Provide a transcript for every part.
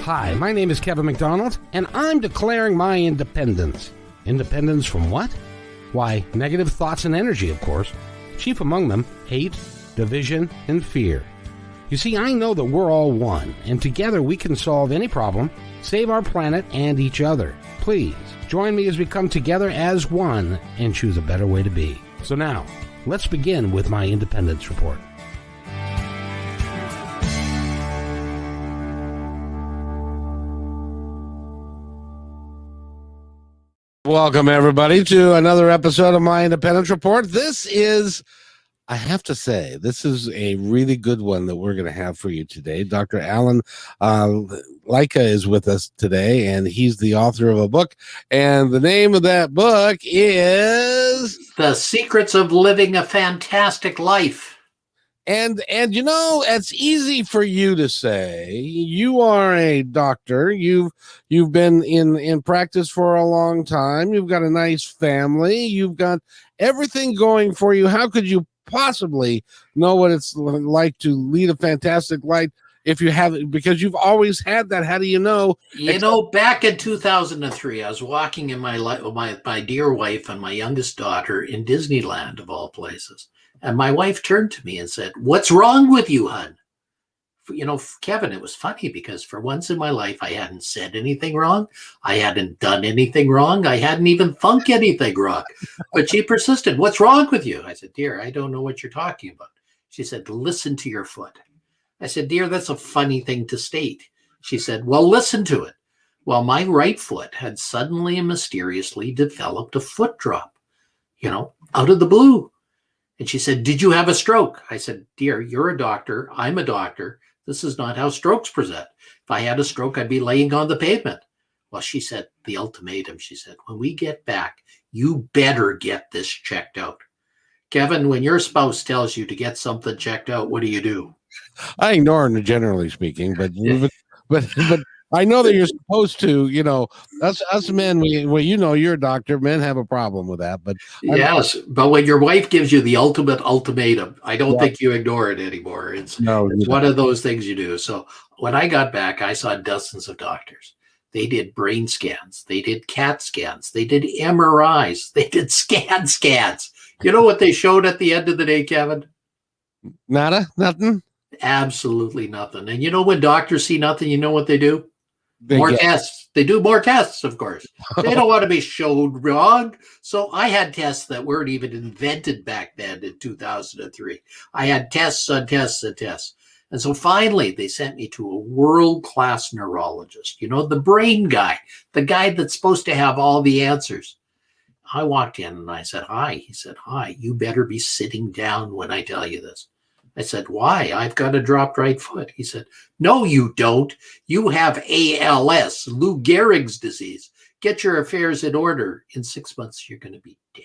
Hi, my name is Kevin McDonald, and I'm declaring my independence. Independence from what? Why, negative thoughts and energy, of course. Chief among them, hate, division, and fear. You see, I know that we're all one, and together we can solve any problem, save our planet and each other. Please, join me as we come together as one and choose a better way to be. So now, let's begin with my independence report. Welcome, everybody, to another episode of my Independence Report. This is, I have to say, this is a really good one that we're going to have for you today. Dr. Alan Lycka is with us today, and he's the author of a book. And the name of that book is The Secrets of Living a Fantastic Life. And you know, it's easy for you to say. You are a doctor. You've been in practice for a long time. You've got a nice family. You've got everything going for you. How could you possibly know what it's like to lead a fantastic life if you haven't? Because you've always had that. How do you know? You know, back in 2003, I was walking in my dear wife and my youngest daughter in Disneyland, of all places. And my wife turned to me and said, "What's wrong with you, hon?" You know, Kevin, it was funny because for once in my life, I hadn't said anything wrong. I hadn't done anything wrong. I hadn't even thunk anything wrong. But she persisted. "What's wrong with you?" I said, "Dear, I don't know what you're talking about." She said, "Listen to your foot." I said, "Dear, that's a funny thing to state." She said, "Well, listen to it." Well, my right foot had suddenly and mysteriously developed a foot drop, you know, out of the blue. And she said, "Did you have a stroke?" I said, "Dear, you're a doctor. I'm a doctor. This is not how strokes present. If I had a stroke, I'd be laying on the pavement." Well, she said, the ultimatum, she said, "When we get back, you better get this checked out." Kevin, when your spouse tells you to get something checked out, what do? I ignore them, generally speaking, but I know that you're supposed to. You know, us men. You're a doctor. Men have a problem with that, but yes. But when your wife gives you the ultimate ultimatum, I don't think you ignore it anymore. It's one of those things you do. So when I got back, I saw dozens of doctors. They did brain scans. They did CAT scans. They did MRIs. They did scans. You know what they showed at the end of the day, Kevin? Nothing. Absolutely nothing. And you know, when doctors see nothing, you know what they do? More tests. They do more tests, of course. They don't want to be showed wrong. So I had tests that weren't even invented back then in 2003. I had tests on tests and tests. And so finally, they sent me to a world-class neurologist, you know, the brain guy, the guy that's supposed to have all the answers. I walked in and I said, "Hi." He said, "Hi, you better be sitting down when I tell you this." I said, "Why? I've got a dropped right foot." He said, "No, you don't. You have ALS, Lou Gehrig's disease. Get your affairs in order. In 6 months, you're going to be dead."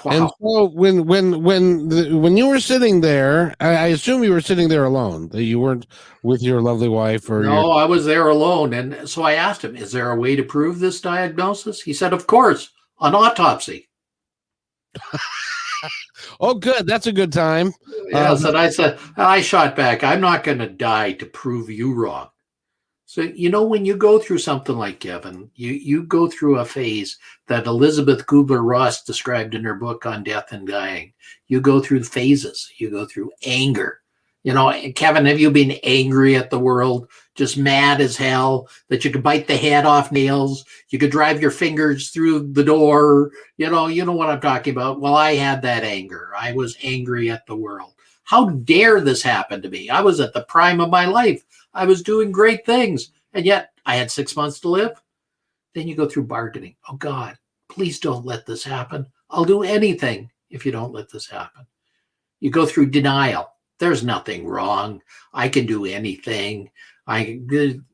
Wow. And so when you were sitting there, I assume you were sitting there alone, that you weren't with your lovely wife or No, I was there alone. And so I asked him, "Is there a way to prove this diagnosis?" He said, "Of course, an autopsy." Oh, good. That's a good time. Yes, and I said, I shot back, "I'm not going to die to prove you wrong." So, you know, when you go through something like Kevin, you go through a phase that Elizabeth Kubler-Ross described in her book on death and dying. You go through phases. You go through anger. You know, Kevin, have you been angry at the world, just mad as hell, that you could bite the head off nails? You could drive your fingers through the door. You know what I'm talking about. Well, I had that anger. I was angry at the world. How dare this happen to me? I was at the prime of my life. I was doing great things. And yet I had 6 months to live. Then you go through bargaining. "Oh God, please don't let this happen. I'll do anything if you don't let this happen." You go through denial. "There's nothing wrong. I can do anything.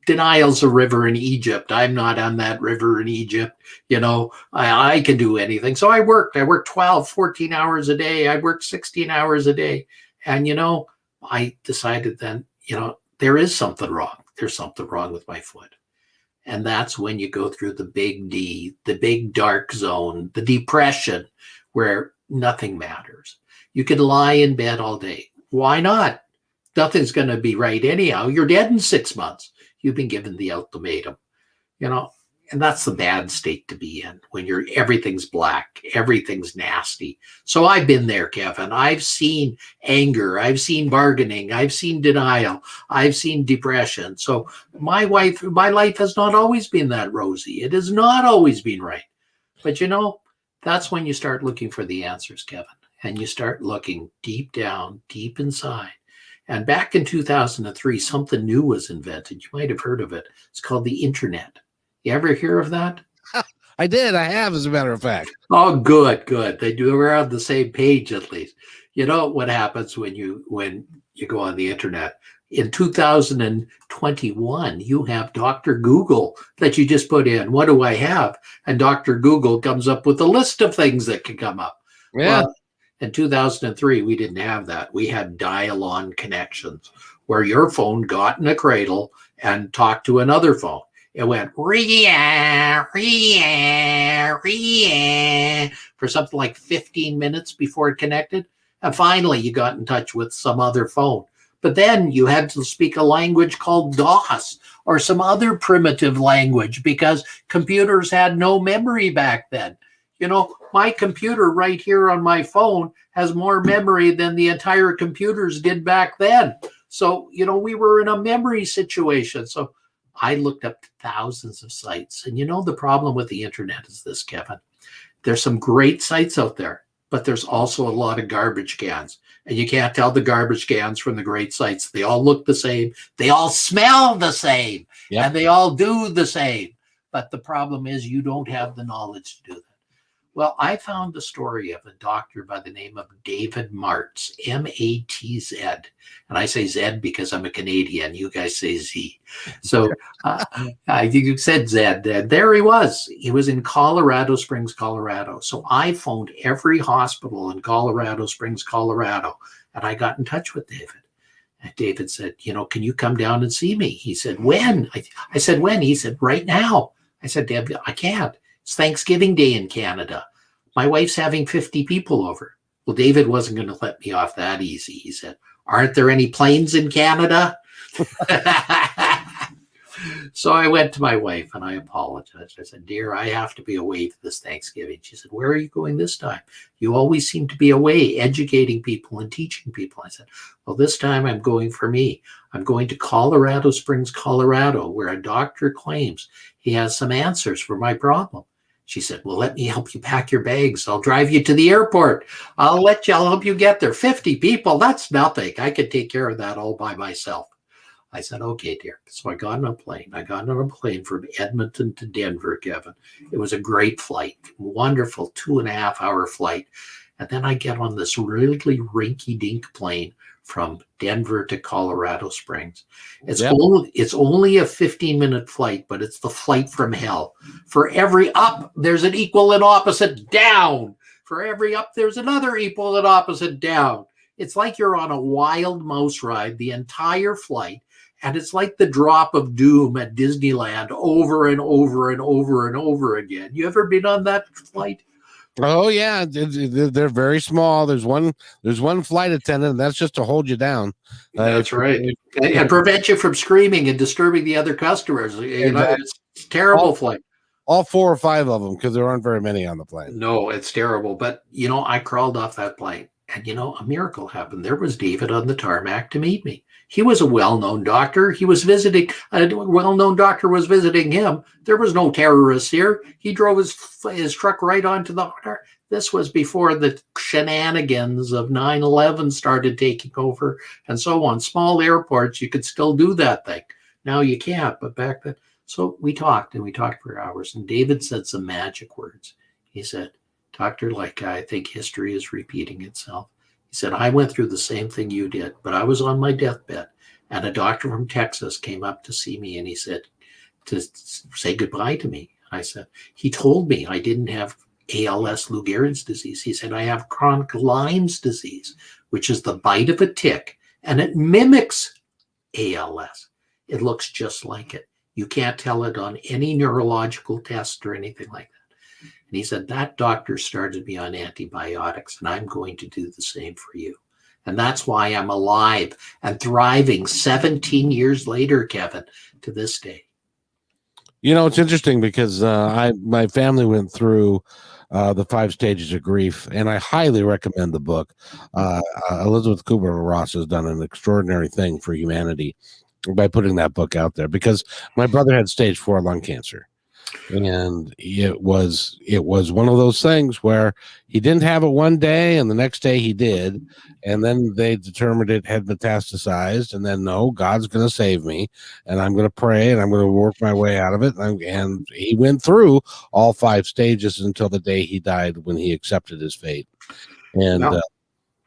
Denial's a river in Egypt. I'm not on that river in Egypt. You know, I can do anything." So I worked 12, 14 hours a day. I worked 16 hours a day. And, you know, I decided then, you know, there is something wrong. There's something wrong with my foot. And that's when you go through the big D, the big dark zone, the depression, where nothing matters. You could lie in bed all day. Why not? Nothing's going to be right anyhow. You're dead in 6 months. you've been given the ultimatum, you know, and that's the bad state to be in when everything's black, everything's nasty. So I've been there, Kevin. I've seen anger, I've seen bargaining, I've seen denial, I've seen depression. So my life has not always been that rosy. It has not always been right. But that's when you start looking for the answers, Kevin, and you start looking deep down, deep inside. And back in 2003, something new was invented. You might have heard of it. It's called the internet. You ever hear of that? I did. I have, as a matter of fact. Oh, good. We're on the same page, at least. You know what happens when you go on the internet? In 2021, you have Dr. Google that you just put in, what do I have? And Dr. Google comes up with a list of things that can come up. Yeah. Well, in 2003, we didn't have that. We had dial-on connections where your phone got in a cradle and talked to another phone. It went ria, ria, ria for something like 15 minutes before it connected. And finally, you got in touch with some other phone. But then you had to speak a language called DOS or some other primitive language because computers had no memory back then. My computer right here on my phone has more memory than the entire computers did back then. So, we were in a memory situation. So I looked up thousands of sites. And the problem with the internet is this, Kevin. There's some great sites out there, but there's also a lot of garbage cans. And you can't tell the garbage cans from the great sites. They all look the same. They all smell the same. Yep. And they all do the same. But the problem is you don't have the knowledge to do that. Well, I found the story of a doctor by the name of David Martz, M-A-T-Z. And I say Z because I'm a Canadian. You guys say Z. So you said Z. There he was. He was in Colorado Springs, Colorado. So I phoned every hospital in Colorado Springs, Colorado, and I got in touch with David. And David said, can you come down and see me? He said, when? I said, when? He said, right now. I said, Deb, I can't. It's Thanksgiving Day in Canada. My wife's having 50 people over. Well, David wasn't going to let me off that easy. He said, aren't there any planes in Canada? So I went to my wife and I apologized. I said, dear, I have to be away for this Thanksgiving. She said, where are you going this time? You always seem to be away educating people and teaching people. I said, well, this time I'm going for me. I'm going to Colorado Springs, Colorado, where a doctor claims he has some answers for my problem. She said, well, let me help you pack your bags. I'll drive you to the airport. I'll help you get there. 50 people, that's nothing. I could take care of that all by myself. I said, okay, dear. So I got on a plane. I got on a plane from Edmonton to Denver, Kevin. It was a great flight, wonderful 2.5-hour flight. And then I get on this really rinky-dink plane from Denver to Colorado Springs. It's only a 15-minute flight, but it's the flight from hell. For every up, there's an equal and opposite down. For every up, there's another equal and opposite down. It's like you're on a wild mouse ride the entire flight. And it's like the drop of doom at Disneyland over and over and over and over again. You ever been on that flight? Oh yeah, they're very small. There's one flight attendant, and that's just to hold you down. That's right, and prevent you from screaming and disturbing the other customers. It's a terrible flight. All 4 or 5 of them, because there aren't very many on the plane. No, it's terrible. But I crawled off that plane, and a miracle happened. There was David on the tarmac to meet me. He was a well-known doctor. He was visiting, a well-known doctor was visiting him. There was no terrorists here. He drove his truck right onto the water. This was before the shenanigans of 9/11 started taking over and so on. Small airports, you could still do that thing. Now you can't, but back then. So we talked for hours, and David said some magic words. He said, Dr. Lycka, I think history is repeating itself. He said, I went through the same thing you did, but I was on my deathbed, and a doctor from Texas came up to see me, and he said, to say goodbye to me. I said, he told me I didn't have ALS Lou Gehrig's disease. He said, I have chronic Lyme's disease, which is the bite of a tick, and it mimics ALS. It looks just like it. You can't tell it on any neurological test or anything like that. And he said, that doctor started me on antibiotics, and I'm going to do the same for you. And that's why I'm alive and thriving 17 years later, Kevin, to this day. You know, it's interesting because my family went through the 5 stages of grief, and I highly recommend the book. Elizabeth Kubler-Ross has done an extraordinary thing for humanity by putting that book out there, because my brother had stage 4 lung cancer, and it was one of those things where he didn't have it one day and the next day he did, and then they determined it had metastasized, and then, no, God's going to save me, and I'm going to pray, and I'm going to work my way out of it. And he went through all 5 stages until the day he died, when he accepted his fate. And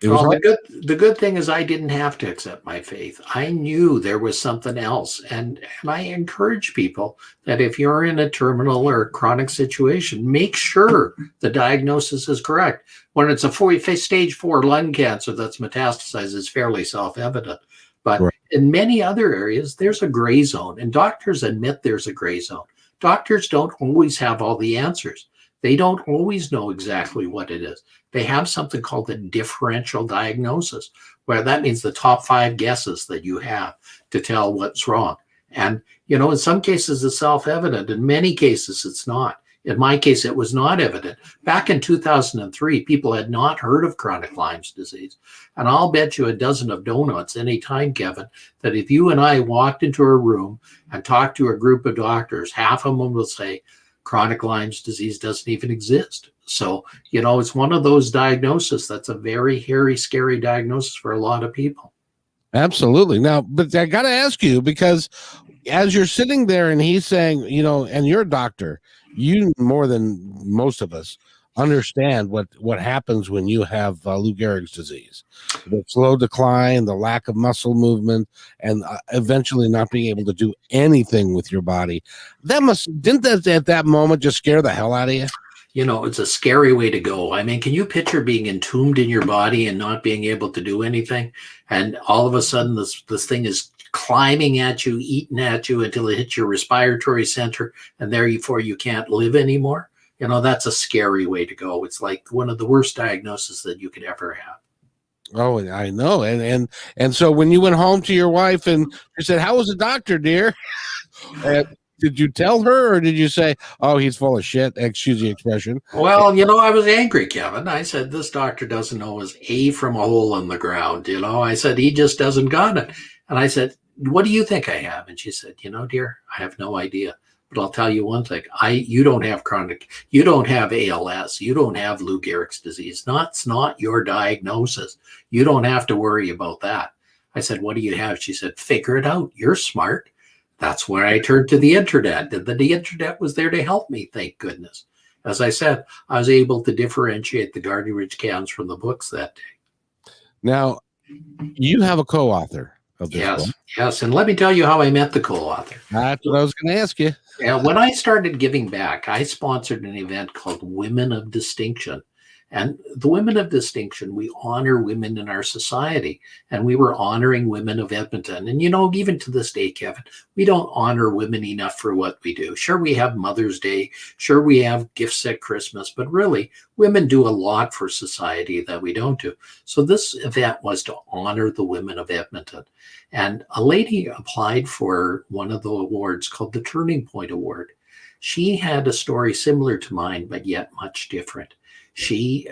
it was the good thing is I didn't have to accept my faith. I knew there was something else. And I encourage people that if you're in a terminal or chronic situation, make sure the diagnosis is correct. When it's a stage 4 lung cancer that's metastasized, it's fairly self-evident. But right. In many other areas, there's a gray zone, and doctors admit there's a gray zone. Doctors don't always have all the answers. They don't always know exactly what it is. They have something called the differential diagnosis, where that means the top 5 guesses that you have to tell what's wrong. And, in some cases it's self-evident. In many cases it's not. In my case, it was not evident. Back in 2003, people had not heard of chronic Lyme's disease. And I'll bet you a dozen of donuts anytime, Kevin, that if you and I walked into a room and talked to a group of doctors, half of them will say, chronic Lyme's disease doesn't even exist. So, it's one of those diagnoses that's a very hairy, scary diagnosis for a lot of people. Absolutely. Now, but I got to ask you, because as you're sitting there and he's saying, and you're a doctor, you more than most of us understand what happens when you have Lou Gehrig's disease, the slow decline, the lack of muscle movement, and eventually not being able to do anything with your body. Didn't that at that moment just scare the hell out of you? It's a scary way to go. I mean, can you picture being entombed in your body and not being able to do anything? And all of a sudden this thing is climbing at you, eating at you until it hits your respiratory center, and therefore you can't live anymore. That's a scary way to go. It's like one of the worst diagnoses that you could ever have. Oh, I know. And so when you went home to your wife and you said, "How was the doctor, dear?" Did you tell her, or did you say, "Oh, he's full of shit"? Excuse the expression. Well, I was angry, Kevin. I said, this doctor doesn't know his A from a hole in the ground. I said, he just doesn't got it. And I said, what do you think I have? And she said, dear, I have no idea. But I'll tell you one thing. You don't have you don't have ALS. You don't have Lou Gehrig's disease. That's not your diagnosis. You don't have to worry about that. I said, what do you have? She said, figure it out. You're smart. That's where I turned to the internet. And the internet was there to help me, thank goodness. As I said, I was able to differentiate the Garden Ridge cans from the books that day. Now, you have a co-author of this book. Yes. And let me tell you how I met the co-author. That's what I was going to ask you. Yeah, when I started giving back, I sponsored an event called Women of Distinction. And the Women of Distinction, we honor women in our society, and we were honoring women of Edmonton. And, even to this day, Kevin, we don't honor women enough for what we do. Sure, we have Mother's Day. Sure, we have gifts at Christmas. But really, women do a lot for society that we don't do. So this event was to honor the women of Edmonton. And a lady applied for one of the awards called the Turning Point Award. She had a story similar to mine, but yet much different. She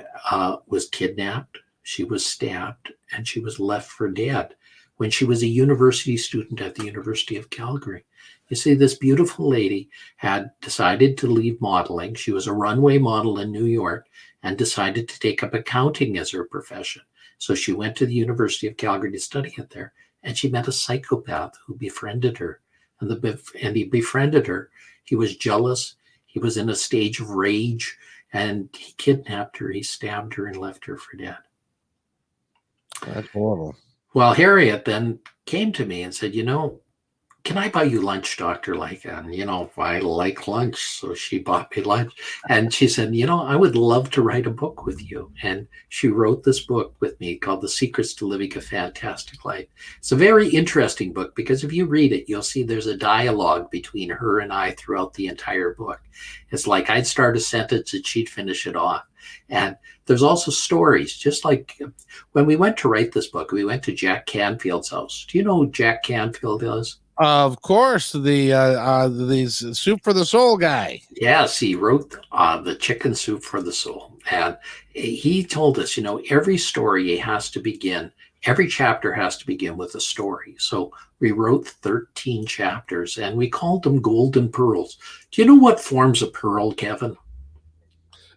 was kidnapped, she was stabbed, and she was left for dead when she was a university student at the University of Calgary. You see, this beautiful lady had decided to leave modeling. She was a runway model in New York and decided to take up accounting as her profession. So she went to the University of Calgary to study it there, and she met a psychopath who befriended her. And he befriended her. He was jealous. He was in a stage of rage. And he kidnapped her, he stabbed her, and left her for dead. That's horrible. Well, Harriet then came to me and said, can I buy you lunch, Dr. Lycka? And, I like lunch, so she bought me lunch. And she said, I would love to write a book with you. And she wrote this book with me called The Secrets to Living a Fantastic Life. It's a very interesting book because if you read it, you'll see there's a dialogue between her and I throughout the entire book. It's like I'd start a sentence and she'd finish it off. And there's also stories, just like when we went to write this book, we went to Jack Canfield's house. Do you know who Jack Canfield is? Of course, the soup for the soul guy. Yes, he wrote the Chicken Soup for the Soul. And he told us, every story has to begin, every chapter has to begin with a story. So we wrote 13 chapters and we called them Golden Pearls. Do you know what forms a pearl, Kevin?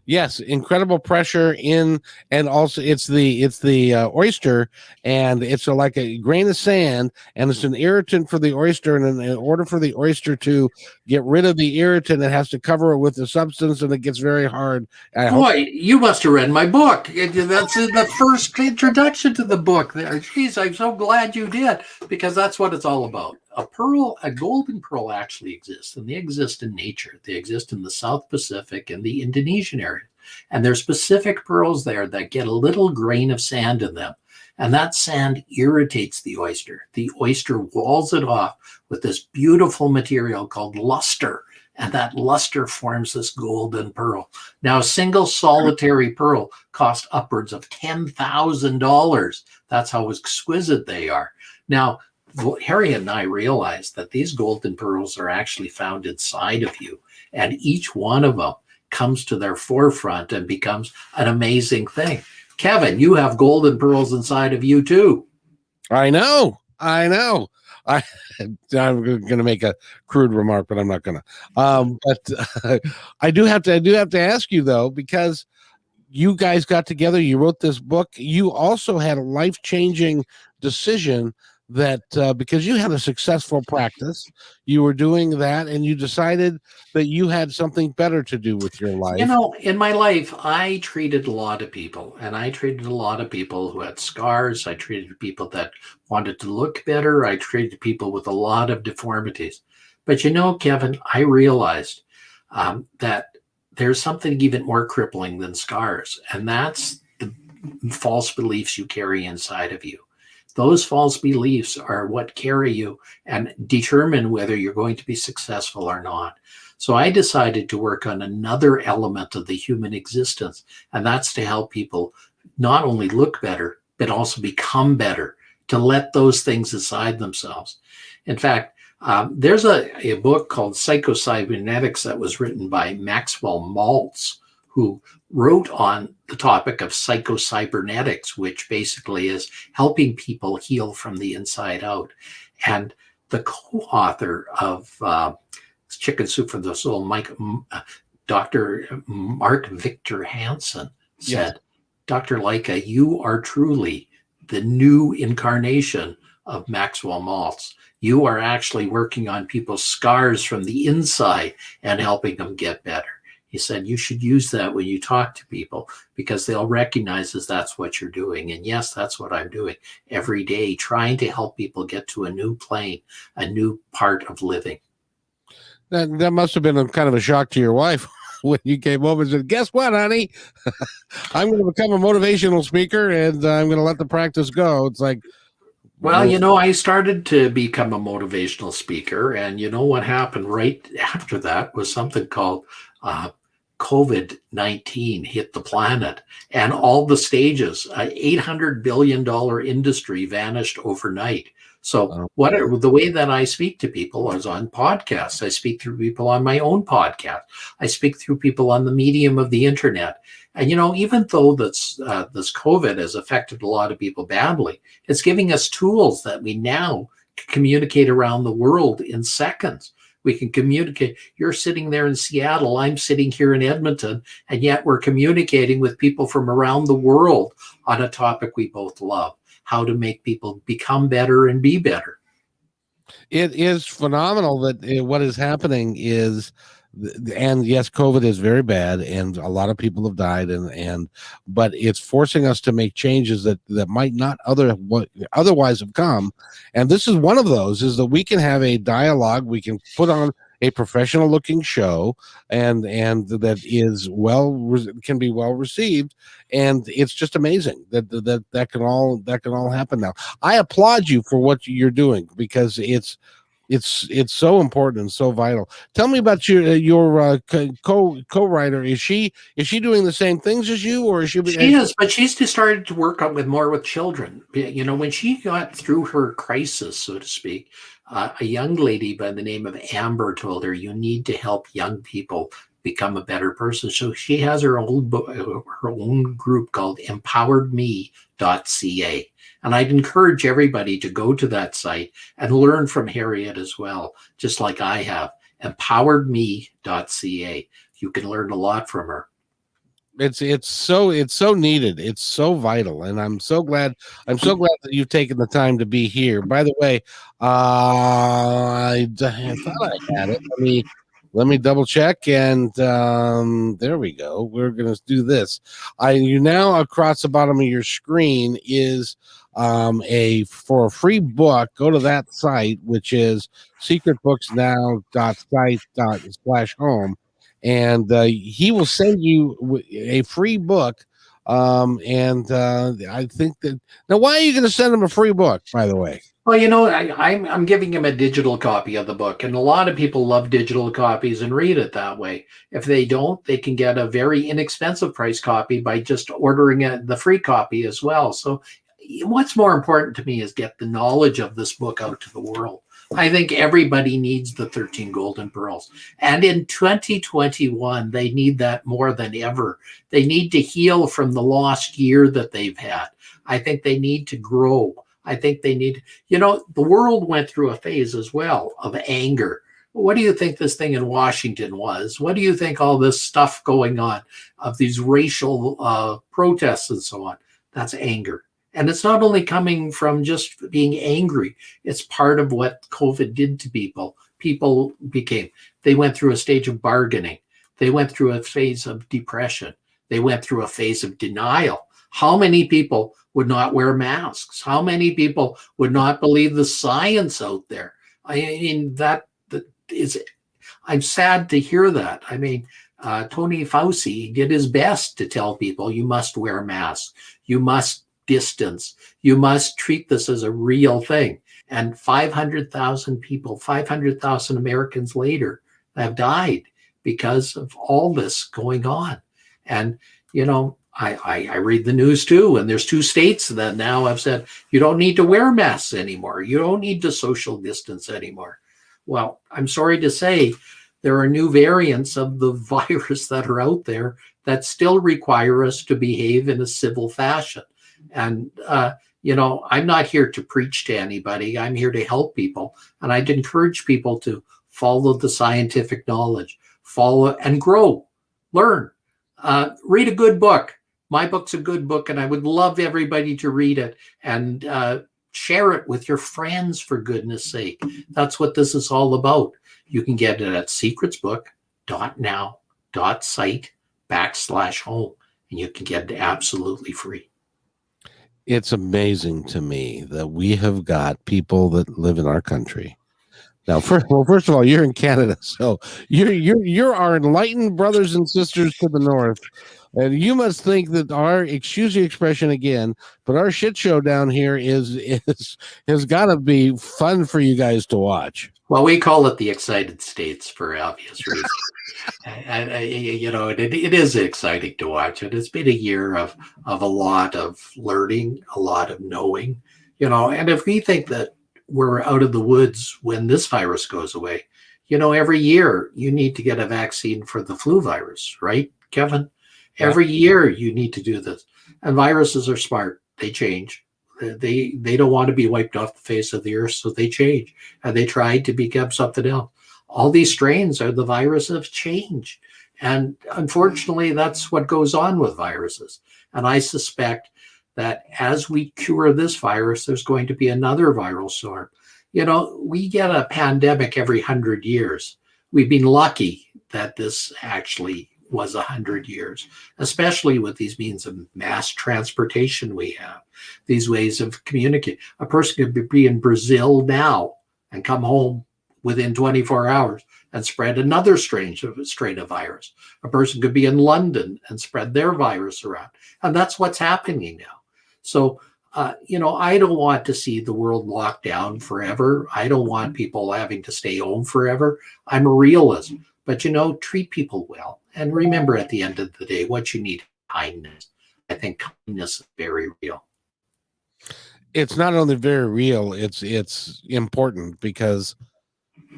Yes, incredible pressure in, and also it's the oyster, and it's like a grain of sand, and it's an irritant for the oyster, and in order for the oyster to get rid of the irritant, it has to cover it with the substance, and it gets very hard. Boy, you must have read my book. That's in the first introduction to the book. There, geez, I'm so glad you did, because that's what it's all about. A golden pearl actually exists, and they exist in nature. They exist in the South Pacific and the Indonesian area. And there's specific pearls there that get a little grain of sand in them. And that sand irritates the oyster. The oyster walls it off with this beautiful material called luster. And that luster forms this golden pearl. Now, a single solitary pearl costs upwards of $10,000. That's how exquisite they are. Now, Harry and I realized that these golden pearls are actually found inside of you, and each one of them comes to their forefront and becomes an amazing thing. Kevin, you have golden pearls inside of you too. I know. I'm going to make a crude remark, but I'm not going to. But I do have to ask you though, because you guys got together, you wrote this book, you also had a life-changing decision that because you had a successful practice, you were doing that, and you decided that you had something better to do with your life. In my life, I treated a lot of people, and I treated a lot of people who had scars. I treated people that wanted to look better. I treated people with a lot of deformities. But Kevin, I realized that there's something even more crippling than scars, and that's the false beliefs you carry inside of you. Those false beliefs are what carry you and determine whether you're going to be successful or not. So I decided to work on another element of the human existence, and that's to help people not only look better, but also become better, to let those things aside themselves. In fact, there's a book called Psycho-Cybernetics that was written by Maxwell Maltz, who wrote on the topic of psycho-cybernetics, which basically is helping people heal from the inside out. And the co-author of Chicken Soup for the Soul, Dr. Mark Victor Hansen, said, yes, Dr. Lycka, you are truly the new incarnation of Maxwell Maltz. You are actually working on people's scars from the inside and helping them get better. He said, you should use that when you talk to people, because they'll recognize that's what you're doing. And yes, that's what I'm doing every day, trying to help people get to a new plane, a new part of living. That must have been kind of a shock to your wife when you came home and said, guess what, honey? I'm going to become a motivational speaker, and I'm going to let the practice go. It's like, well, I started to become a motivational speaker, and what happened right after that was something called COVID-19 hit the planet, and all the stages, $800 billion industry vanished overnight. So the way that I speak to people is on podcasts. I speak through people on my own podcast. I speak through people on the medium of the internet. And, even though this COVID has affected a lot of people badly, it's giving us tools that we now communicate around the world in seconds. We can communicate. You're sitting there in Seattle. I'm sitting here in Edmonton. And yet we're communicating with people from around the world on a topic we both love, how to make people become better and be better. It is phenomenal that what is happening is, and yes, COVID is very bad, and a lot of people have died, but it's forcing us to make changes that might not otherwise have come. And this is one of those, is that we can have a dialogue, we can put on a professional looking show, and that is can be well received, and it's just amazing that can all happen now. I applaud you for what you're doing, because It's so important and so vital. Tell me about your co-writer. Is she doing the same things as you, or is she? She is, but she's just started to work on with more with children. You know, when she got through her crisis, so to speak, a young lady by the name of Amber told her, "You need to help young people become a better person." So she has her own group called EmpoweredMe.ca, and I'd encourage everybody to go to that site and learn from Harriet as well, just like I have. EmpoweredMe.ca. You can learn a lot from her. It's so needed. It's so vital, and I'm so glad that you've taken the time to be here. By the way, I thought I had it. Let me double check, and there we go. We're gonna do this. You now across the bottom of your screen is a for a free book. Go to that site, which is secretbooksnow.site./home, and he will send you a free book. And I think that now, why are you going to send him a free book? By the way, Well, you know, I'm giving him a digital copy of the book, and a lot of people love digital copies and read it that way. If they don't, they can get a very inexpensive price copy by just ordering the free copy as well. So, what's more important to me is get the knowledge of this book out to the world. I think everybody needs the 13 Golden Pearls. And in 2021, they need that more than ever. They need to heal from the lost year that they've had. I think they need to grow. I think they need, the world went through a phase as well of anger. What do you think this thing in Washington was? What do you think all this stuff going on of these racial protests and so on? That's anger. And it's not only coming from just being angry, it's part of what COVID did to people. They went through a stage of bargaining. They went through a phase of depression. They went through a phase of denial. How many people would not wear masks? How many people would not believe the science out there? I mean, that is, I'm sad to hear that. I mean, Tony Fauci did his best to tell people you must wear masks. You must distance. You must treat this as a real thing. And 500,000 people, 500,000 Americans later have died because of all this going on. And, I read the news too, and there's 2 states that now have said, you don't need to wear masks anymore. You don't need to social distance anymore. Well, I'm sorry to say, there are new variants of the virus that are out there that still require us to behave in a civil fashion. And, I'm not here to preach to anybody. I'm here to help people. And I'd encourage people to follow the scientific knowledge, follow and grow, learn, read a good book. My book's a good book, and I would love everybody to read it and share it with your friends, for goodness sake. That's what this is all about. You can get it at secretsbook.now.site/home, and you can get it absolutely free. it's amazing to me that we have got people that live in our country. Now, first of all, you're in Canada, so you're our enlightened brothers and sisters to the north, and you must think that excuse the expression again, but our shit show down here has got to be fun for you guys to watch. Well, we call it the excited states for obvious reasons. And it is exciting to watch it. It's been a year of a lot of learning, a lot of knowing, and if we think that we're out of the woods when this virus goes away, every year you need to get a vaccine for the flu virus, right, Kevin? Yeah. Every year you need to do this. And viruses are smart. They change. They don't want to be wiped off the face of the earth, so they change. And they try to become something else. All these strains are the virus of change. And unfortunately, that's what goes on with viruses. And I suspect that as we cure this virus, there's going to be another viral storm. We get a pandemic every 100 years. We've been lucky that this actually was 100 years, especially with these means of mass transportation we have, these ways of communicating. A person could be in Brazil now and come home within 24 hours and spread another strain of virus. A person could be in London and spread their virus around. And that's what's happening now. So I don't want to see the world locked down forever. I don't want people having to stay home forever. I'm a realist, but treat people well. And remember, at the end of the day, what you need is kindness. I think kindness is very real. It's not only very real, it's important, because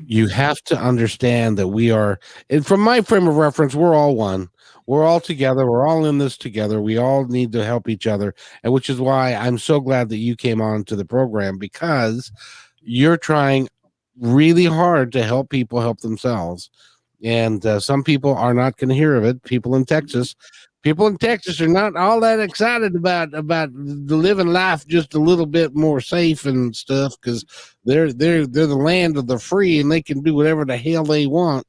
you have to understand that we are, and from my frame of reference, we're all one. We're all together. We're all in this together. We all need to help each other. And which is why I'm so glad that you came on to the program, because you're trying really hard to help people help themselves. And some people are not going to hear of it. People in Texas are not all that excited about the living life just a little bit more safe and stuff, because they're the land of the free, and they can do whatever the hell they want,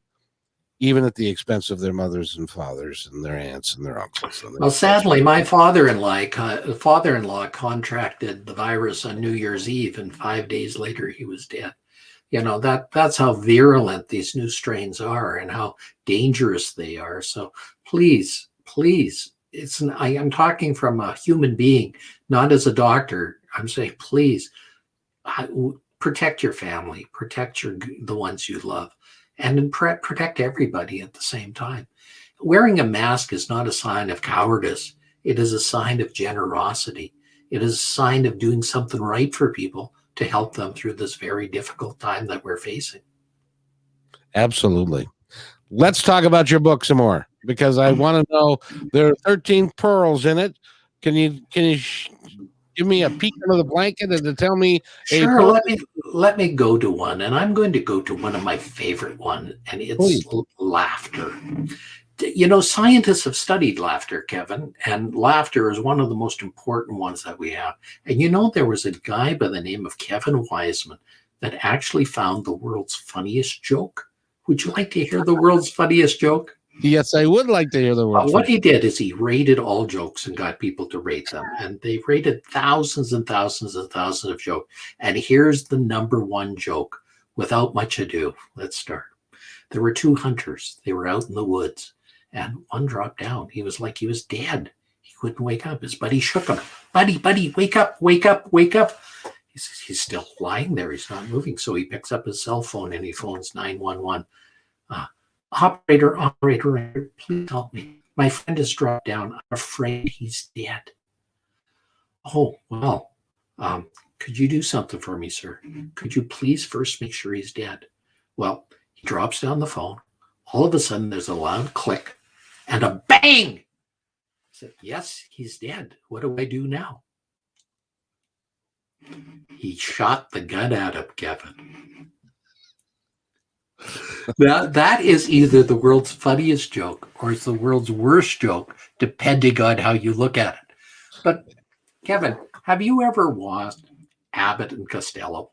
even at the expense of their mothers and fathers and their aunts and their uncles. Well, sadly, my father-in-law contracted the virus on New Year's Eve, and 5 days later he was dead. That's how virulent these new strains are and how dangerous they are. So please, I'm talking from a human being, not as a doctor. I'm saying, please, protect your family, protect the ones you love, and then protect everybody at the same time. Wearing a mask is not a sign of cowardice. It is a sign of generosity. It is a sign of doing something right for people to help them through this very difficult time that we're facing. Absolutely. Let's talk about your book some more, because I want to know, there are 13 pearls in it. Can you give me a peek under the blanket and to tell me? Sure. Let me go to one, and I'm going to go to one of my favorite one, and it's laughter. Scientists have studied laughter, Kevin, and laughter is one of the most important ones that we have. And there was a guy by the name of Kevin Wiseman that actually found the world's funniest joke. Would you like to hear the world's funniest joke? Yes, I would like to hear the world's What he did is he rated all jokes and got people to rate them. And they rated thousands and thousands and thousands of jokes. And here's the number one joke. Without much ado, let's start. There were two hunters. They were out in the woods. And one dropped down. He was like he was dead. He couldn't wake up. His buddy shook him. Buddy, wake up, wake up, wake up. He's still lying there. He's not moving. So he picks up his cell phone and he phones 911. Operator, please help me. My friend has dropped down. I'm afraid he's dead. Oh, well, could you do something for me, sir? Could you please first make sure he's dead? Well, he drops down the phone. All of a sudden, there's a loud click and a bang. I said, yes, he's dead. What do I do now? He shot the gun at him, Kevin. That is either the world's funniest joke or it's the world's worst joke, depending on how you look at it. But, Kevin, have you ever watched Abbott and Costello?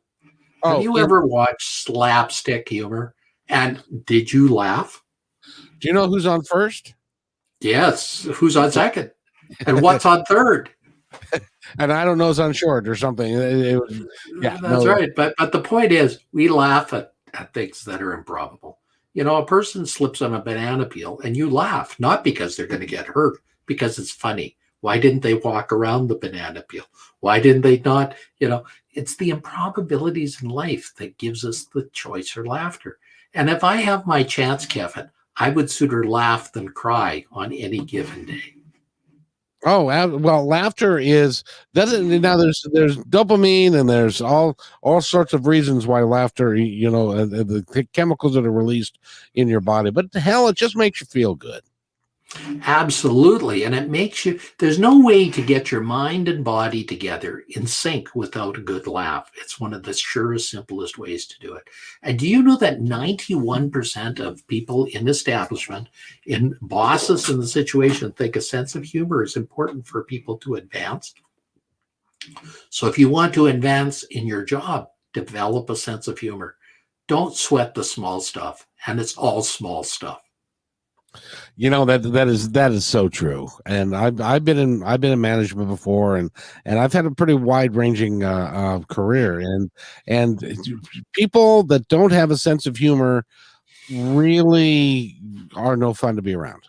Have you ever watched slapstick humor? And did you laugh? Do you know who's on first? Yes. Who's on second? And what's on third? And I don't know, it's on short or something. That's right. But the point is, we laugh at things that are improbable. A person slips on a banana peel and you laugh, not because they're going to get hurt, because it's funny. Why didn't they walk around the banana peel? Why didn't they not? It's the improbabilities in life that gives us the choice for laughter. And if I have my chance, Kevin, I would sooner laugh than cry on any given day. Oh, well, laughter now there's dopamine and there's all sorts of reasons why laughter, the chemicals that are released in your body, but the hell, it just makes you feel good. Absolutely. And it makes there's no way to get your mind and body together in sync without a good laugh. It's one of the surest, simplest ways to do it. And do you know that 91% of people in establishment, in bosses in the situation, think a sense of humor is important for people to advance? So if you want to advance in your job, develop a sense of humor. Don't sweat the small stuff. And it's all small stuff. That is so true. And I've been in management before, and I've had a pretty wide ranging career, and people that don't have a sense of humor really are no fun to be around.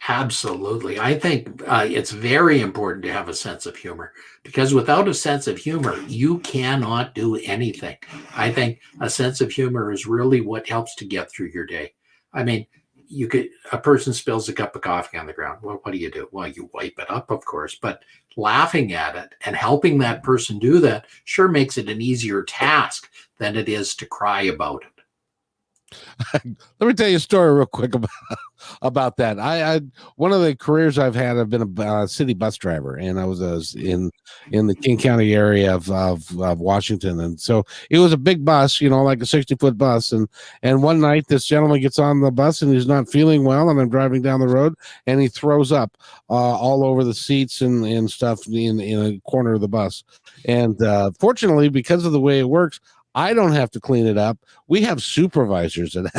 Absolutely. I think it's very important to have a sense of humor because without a sense of humor, you cannot do anything. I think a sense of humor is really what helps to get through your day. I mean, a person spills a cup of coffee on the ground. Well, what do you do? Well, you wipe it up, of course, but laughing at it and helping that person do that sure makes it an easier task than it is to cry about it. Let me tell you a story real quick about that. I one of the careers I've had, I've been a city bus driver, and I was in the King County area of Washington, and so it was a big bus, like a 60-foot bus, and one night this gentleman gets on the bus and he's not feeling well, and I'm driving down the road, and he throws up all over the seats and stuff in a corner of the bus, and fortunately, because of the way it works, I don't have to clean it up. We have supervisors, and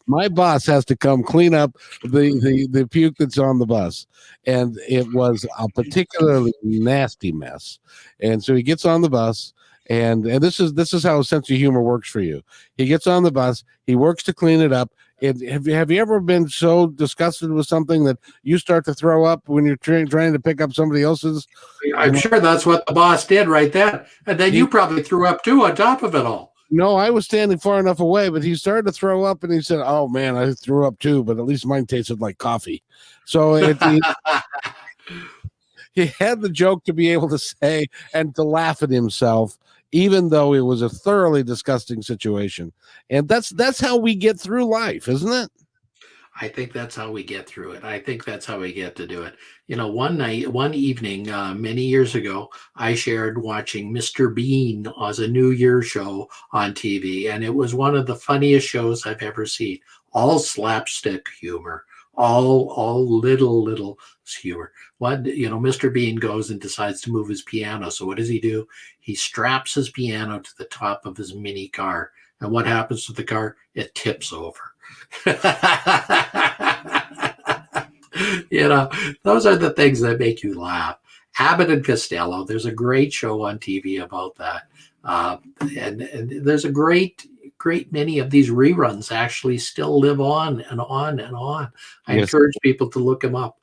my boss has to come clean up the puke that's on the bus. And it was a particularly nasty mess. And so he gets on the bus, and this is how a sense of humor works for you. He gets on the bus, he works to clean it up. And have you ever been so disgusted with something that you start to throw up when you're trying to pick up somebody else's? I'm sure that's what the boss did right there. And then you probably threw up too on top of it all. No, I was standing far enough away, but he started to throw up and he said, "Oh man, I threw up too, but at least mine tasted like coffee." So he had the joke to be able to say and to laugh at himself, even though it was a thoroughly disgusting situation. And that's how we get through life, isn't it? I think that's how we get through it. I think that's how we get to do it. One evening, many years ago, I shared watching Mr. Bean as a New Year show on TV, and it was one of the funniest shows I've ever seen. All slapstick humor, all little humor. Mr. Bean goes and decides to move his piano. So what does he do? He straps his piano to the top of his mini car. And what happens to the car? It tips over. Those are the things that make you laugh. Abbott and Costello, there's a great show on TV about that. And there's a great many of these reruns actually still live on and on and on. I encourage people to look them up.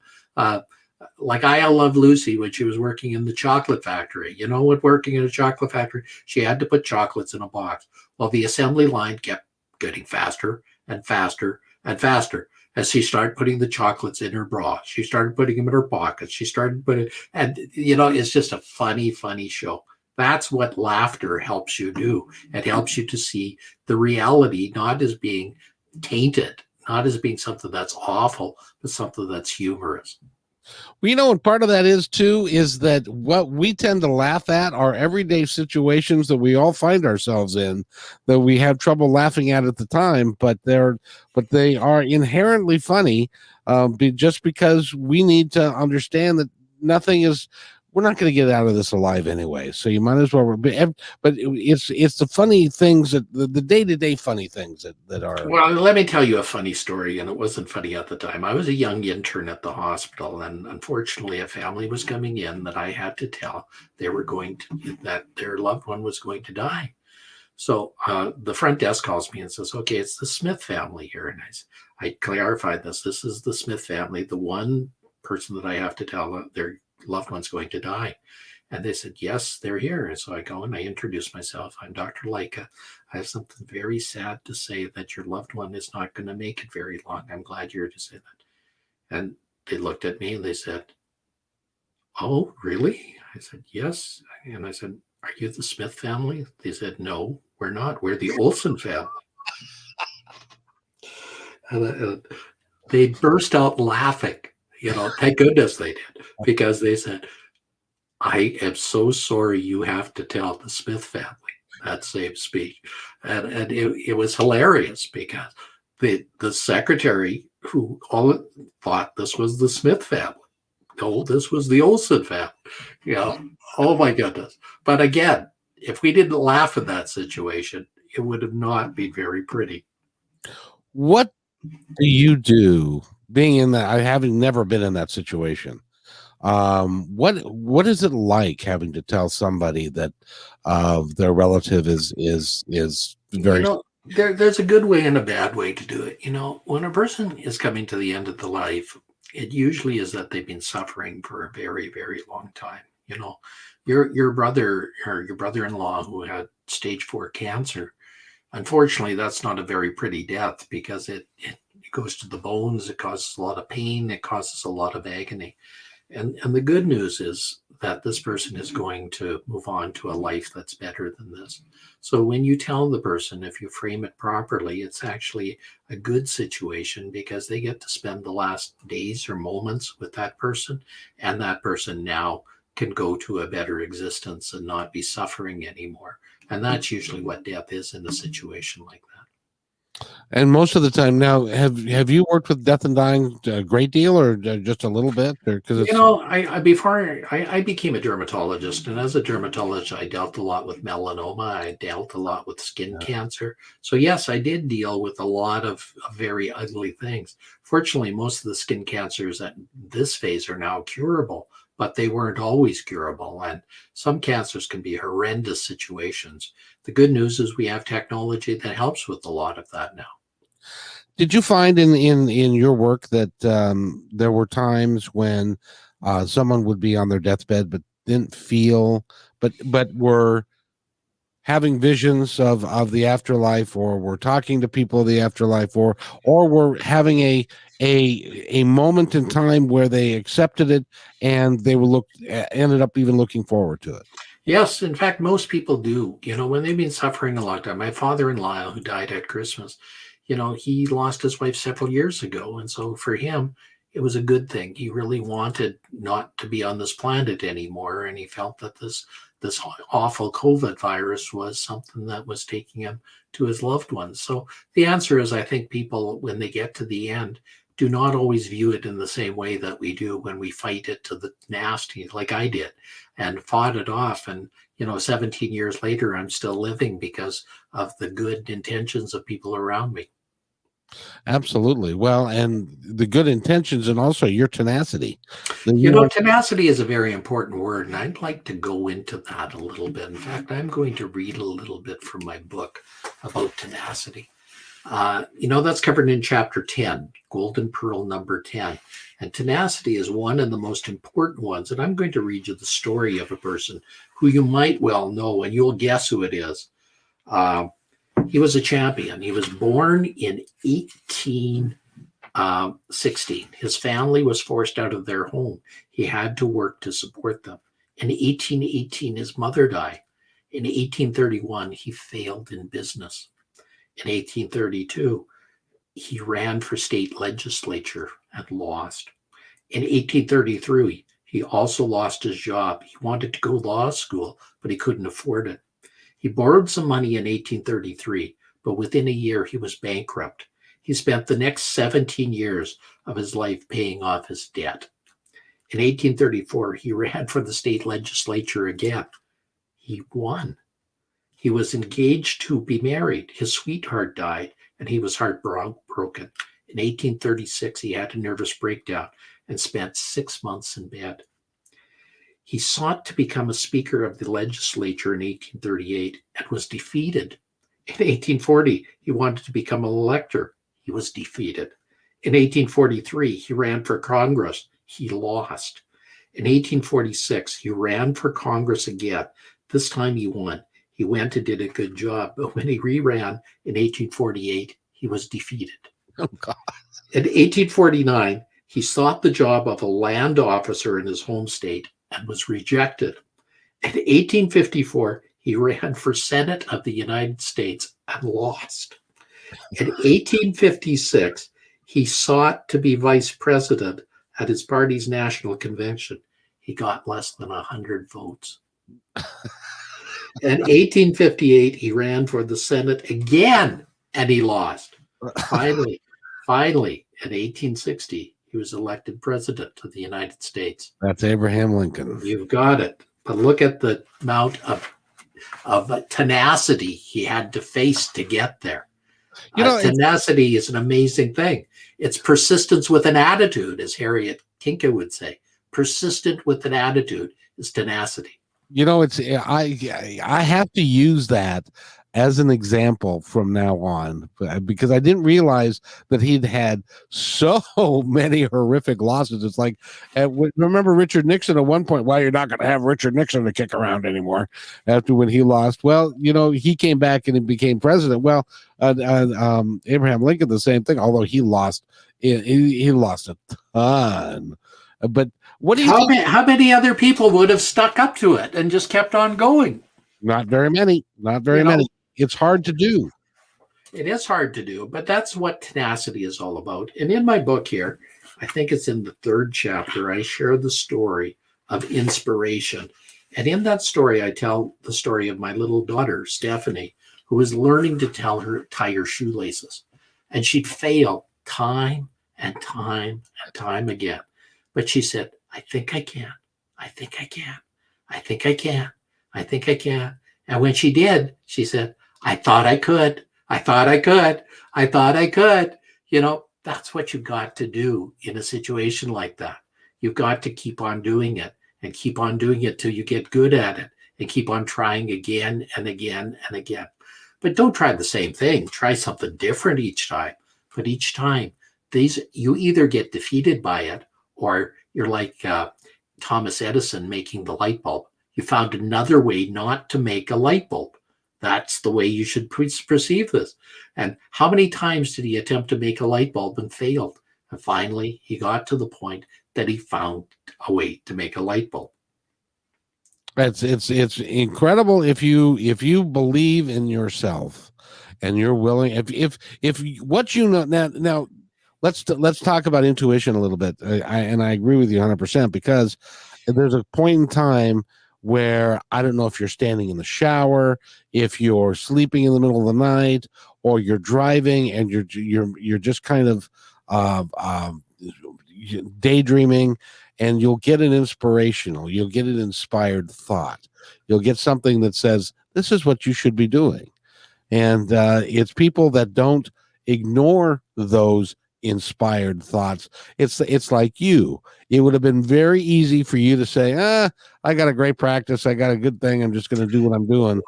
Like I Love Lucy when she was working in the chocolate factory. You know what, working in a chocolate factory, she had to put chocolates in a box. Well, the assembly line kept getting faster and faster and faster as she started putting the chocolates in her bra. She started putting them in her pockets. She started putting, and it's just a funny show. That's what laughter helps you do. It helps you to see the reality not as being tainted, not as being something that's awful, but something that's humorous. Well, and part of that is that what we tend to laugh at are everyday situations that we all find ourselves in that we have trouble laughing at the time, but they are inherently funny, just because we need to understand that we're not going to get out of this alive anyway. So you might as well. But it's the funny things the day-to-day funny things that are. Well, let me tell you a funny story, and it wasn't funny at the time. I was a young intern at the hospital, and unfortunately, a family was coming in that I had to tell that their loved one was going to die. So the front desk calls me and says, "Okay, it's the Smith family here," and I clarified this. This is the Smith family, the one person that I have to tell their loved one's going to die. And they said, "Yes, they're here." And so I go and I introduce myself. I'm Dr. Lycka. I have something very sad to say, that your loved one is not going to make it very long. I'm glad you're to say that. And they looked at me and they said, "Oh, really?" I said, "Yes." And I said, "Are you the Smith family?" They said, "No, we're not. We're the Olsen family." And they burst out laughing. Thank goodness they did, because they said, "I am so sorry you have to tell the Smith family that same speech." And it was hilarious because the secretary, who all thought this was the Smith family, no, this was the Olsen family. Oh my goodness. But again, if we didn't laugh at that situation, it would have not been very pretty. What do you do being in that? I having never been in that situation. What is it like having to tell somebody that their relative is very there's a good way and a bad way to do it. When a person is coming to the end of the life, it usually is that they've been suffering for a very, very long time. You know, your brother or your brother-in-law who had stage 4 cancer, unfortunately, that's not a very pretty death because it goes to the bones, it causes a lot of pain, it causes a lot of agony. And the good news is that this person is going to move on to a life that's better than this. So when you tell the person, if you frame it properly, it's actually a good situation because they get to spend the last days or moments with that person, and that person now can go to a better existence and not be suffering anymore. And that's usually what death is in a situation like that. And most of the time now, have you worked with death and dying a great deal, or just a little bit, or because You it's know, I became a dermatologist, and as a dermatologist, I dealt a lot with melanoma. I dealt a lot with skin cancer. So yes, I did deal with a lot of very ugly things. Fortunately, most of the skin cancers at this phase are now curable, but they weren't always curable. And some cancers can be horrendous situations. The good news is we have technology that helps with a lot of that now. Did you find in your work that there were times when someone would be on their deathbed but didn't feel, but were having visions of the afterlife, or were talking to people of the afterlife, or were having a moment in time where they accepted it and they were ended up even looking forward to it? Yes, in fact, most people do. You know, when they've been suffering a long time. My father-in-law, who died at Christmas, you know, he lost his wife several years ago. And so for him, it was a good thing. He really wanted not to be on this planet anymore. And he felt that this awful COVID virus was something that was taking him to his loved ones. So the answer is, I think people, when they get to the end, do not always view it in the same way that we do when we fight it to the nasty, like I did, and fought it off. And, you know, 17 years later, I'm still living because of the good intentions of people around me. Absolutely. Well, and the good intentions, and also your tenacity. You know, tenacity is a very important word, and I'd like to go into that a little bit. In fact, I'm going to read a little bit from my book about tenacity. You know, that's covered in chapter 10, Golden Pearl number 10. And tenacity is one of the most important ones. And I'm going to read you the story of a person who you might well know, and you'll guess who it is. He was a champion. He was born in 1816. His family was forced out of their home. He had to work to support them. In 1818, his mother died. In 1831, he failed in business. In 1832, he ran for state legislature and lost. In 1833, he also lost his job. He wanted to go to law school, but he couldn't afford it. He borrowed some money in 1833, but within a year he was bankrupt. He spent the next 17 years of his life paying off his debt. In 1834, he ran for the state legislature again. He won. He was engaged to be married. His sweetheart died, and he was heartbroken. In 1836, he had a nervous breakdown and spent 6 months in bed. He sought to become a speaker of the legislature in 1838 and was defeated. In 1840, he wanted to become an elector. He was defeated. In 1843, he ran for Congress. He lost. In 1846, he ran for Congress again. This time he won. He went and did a good job. But when he re-ran in 1848, he was defeated. Oh, God. In 1849, he sought the job of a land officer in his home state and was rejected. In 1854, he ran for Senate of the United States and lost. In 1856, he sought to be vice president at his party's national convention. He got less than 100 votes. In 1858, he ran for the Senate again, and he lost. Finally, in 1860, he was elected president of the United States. That's Abraham Lincoln. You've got it. But look at the amount of tenacity he had to face to get there. You know, tenacity is an amazing thing. It's persistence with an attitude, as Harriet Kinka would say. Persistent with an attitude is tenacity. You know, it's I have to use that as an example from now on, because I didn't realize that he'd had so many horrific losses. It's like, remember Richard Nixon at one point? Well, you're not going to have Richard Nixon to kick around anymore after when he lost. Well, he came back and he became president. Well, Abraham Lincoln, the same thing, although he lost a ton. But what do you think? How many other people would have stuck up to it and just kept on going? Not very many. Not very many. It's hard to do. It is hard to do, but that's what tenacity is all about. And in my book here, I think it's in the 3rd chapter, I share the story of inspiration. And in that story, I tell the story of my little daughter, Stephanie, who was learning to tie her shoelaces. And she'd fail time and time and time again. But she said, I think I can. I think I can. I think I can. I think I can. And when she did, she said, I thought I could. I thought I could. I thought I could. That's what you've got to do in a situation like that. You've got to keep on doing it and keep on doing it till you get good at it and keep on trying again and again and again. But don't try the same thing. Try something different each time. But each time, you either get defeated by it or you're like Thomas Edison making the light bulb. You found another way not to make a light bulb. That's the way you should perceive this. And how many times did he attempt to make a light bulb and failed? And finally, he got to the point that he found a way to make a light bulb. It's incredible if you believe in yourself and you're willing. If what you know now. Let's talk about intuition a little bit. I agree with you 100% because there's a point in time where I don't know if you're standing in the shower, if you're sleeping in the middle of the night, or you're driving and you're just kind of daydreaming, and you'll get an inspired thought. You'll get something that says, this is what you should be doing. And it's people that don't ignore those inspired thoughts. It's like you. It would have been very easy for you to say, I got a great practice. I got a good thing. I'm just going to do what I'm doing.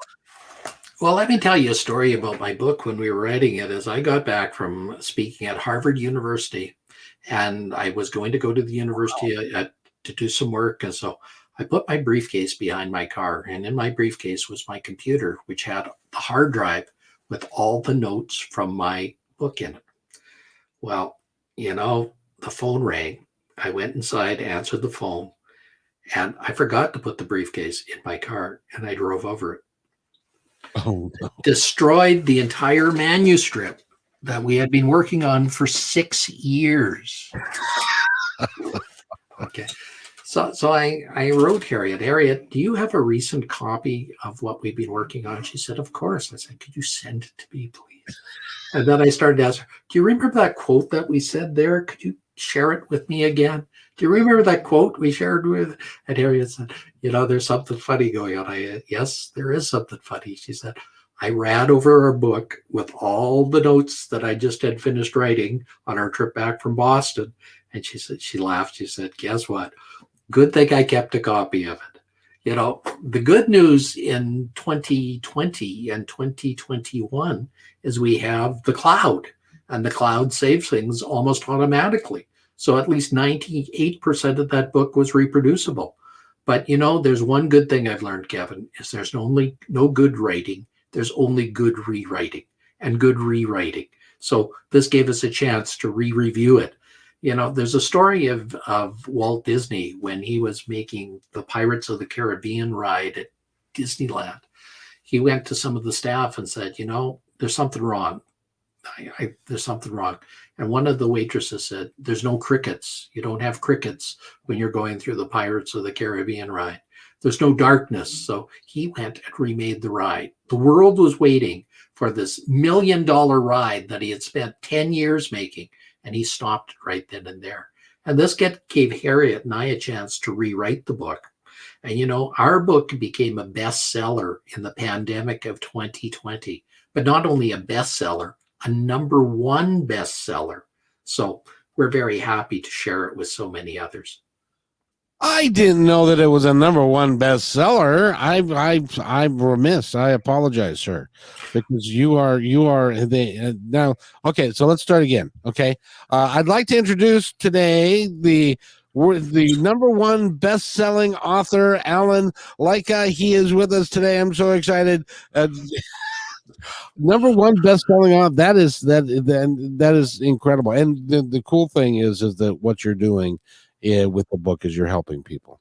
Well, let me tell you a story about my book when we were writing it. As I got back from speaking at Harvard University, and I was going to go to the university to do some work. And so I put my briefcase behind my car, and in my briefcase was my computer, which had the hard drive with all the notes from my book in it. Well, the phone rang. I went inside, answered the phone, and I forgot to put the briefcase in my car, and I drove over it. Oh, no. Destroyed the entire manuscript that we had been working on for 6 years. Okay. So I wrote Harriet, do you have a recent copy of what we've been working on? She said, of course. I said, could you send it to me, please? And then I started to ask her, do you remember that quote that we said there? Could you share it with me again? Do you remember that quote we shared with? And Harriet said, there's something funny going on. Yes, there is something funny. She said, I ran over our book with all the notes that I just had finished writing on our trip back from Boston. And she said, she laughed. She said, guess what? Good thing I kept a copy of it. The good news in 2020 and 2021 is we have the cloud, and the cloud saves things almost automatically. So at least 98% of that book was reproducible. But, there's one good thing I've learned, Kevin, is there's no good writing. There's only good rewriting and good rewriting. So this gave us a chance to re-review it. There's a story of Walt Disney when he was making the Pirates of the Caribbean ride at Disneyland. He went to some of the staff and said, there's something wrong. There's something wrong. And one of the waitresses said, there's no crickets. You don't have crickets when you're going through the Pirates of the Caribbean ride. There's no darkness. So he went and remade the ride. The world was waiting for this $1 million ride that he had spent 10 years making. And he stopped it right then and there. And this gave Harriet and I a chance to rewrite the book. And, our book became a bestseller in the pandemic of 2020. But not only a bestseller, a #1 bestseller. So we're very happy to share it with so many others. I didn't know that it was a #1 bestseller. I'm remiss. I apologize, sir, because you are the now. Okay, so let's start again. Okay, I'd like to introduce today the #1 best-selling author, Alan Lycka. He is with us today. I'm so excited. #1 best-selling author. That is incredible. And the cool thing is that what you're doing with the book is you're helping people.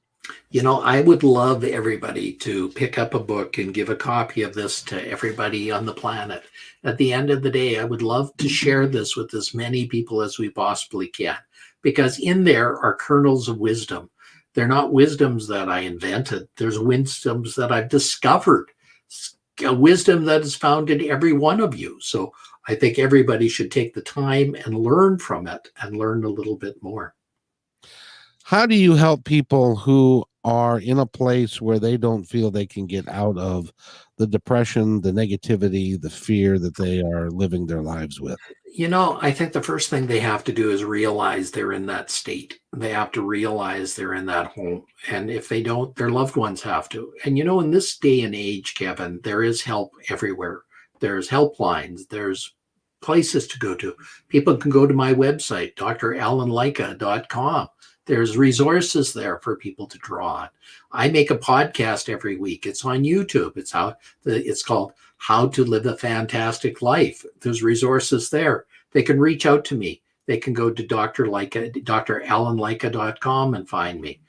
I would love everybody to pick up a book and give a copy of this to everybody on the planet. At the end of the day, I would love to share this with as many people as we possibly can, because in there are kernels of wisdom. They're not wisdoms that I invented, there's wisdoms that I've discovered, a wisdom that is found in every one of you. So I think everybody should take the time and learn from it and learn a little bit more. How do you help people who are in a place where they don't feel they can get out of the depression, the negativity, the fear that they are living their lives with? I think the first thing they have to do is realize they're in that state. They have to realize they're in that home. And if they don't, their loved ones have to. And in this day and age, Kevin, there is help everywhere. There's helplines, there's places to go to. People can go to my website, dralanlycka.com. There's resources there for people to draw on. I make a podcast every week. It's on YouTube. It's called How to Live a Fantastic Life. There's resources there. They can reach out to me. They can go to dralanlycka.com and find me.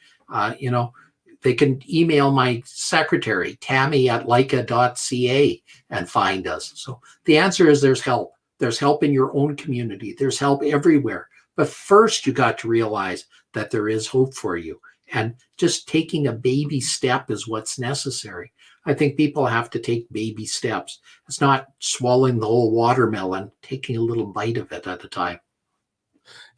They can email my secretary, tammy@lycka.ca, and find us. So the answer is there's help. There's help in your own community. There's help everywhere. But first, you got to realize that there is hope for you. And just taking a baby step is what's necessary. I think people have to take baby steps. It's not swallowing the whole watermelon, taking a little bite of it at a time.